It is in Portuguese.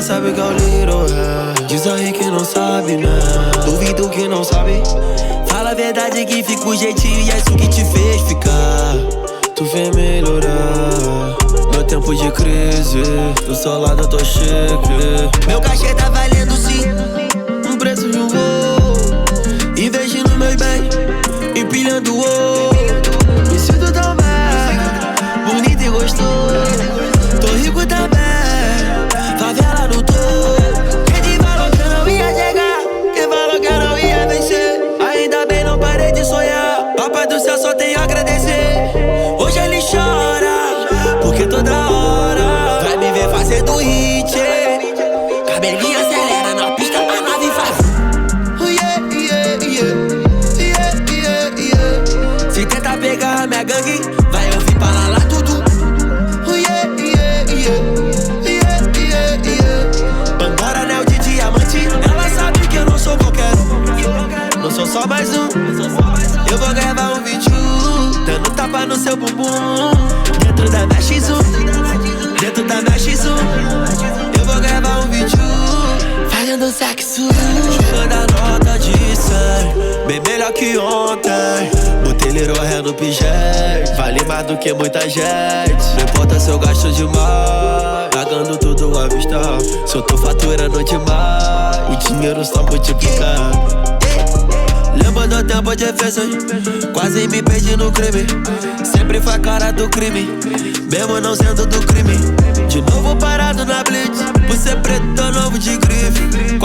sabe que é o Little Rap. Diz aí que não sabe, né? Duvido que não sabe. Fala a verdade que fica o jeitinho e é isso que te fez ficar. Tu vem melhorar meu tempo de crise. Do seu lado eu tô chique. Meu cachê tá valendo sim um preço de um voo. Investindo meus bens, empilhando o ouro. Me sinto tão bem, bonito e gostoso. Tô rico também, favela no topo. Quem te falou que eu não ia chegar? Quem falou que eu não ia vencer? Ainda bem não parei de sonhar. Papai do céu, só tenho a agradecer. Hoje ele chora, porque toda hora vai me ver fazendo hit. Cabelinho acelera na pista, a nave faz. Se tenta pegar a minha gangue, vai ouvir pra lá tudo. Pandora, anel de diamante. Ela sabe que eu não sou qualquer um. Não sou só mais um. Eu vou gravar um vídeo dando tapa no seu bumbum. Dentro da minha X1, dentro da minha X1. Eu vou gravar um vídeo fazendo sexo. Jogando a nota de 100, bem melhor que ontem. Botei Little Rap no pijete, vale mais do que muita gente. Não importa se eu gasto demais, pagando tudo à vista. Se eu tô faturando demais, o dinheiro só multiplicar. Lembro do tempo de fezes, quase me perdi no crime. Sempre foi a cara do crime, mesmo não sendo do crime. De novo parado na blitz, por ser preto tô novo de grife.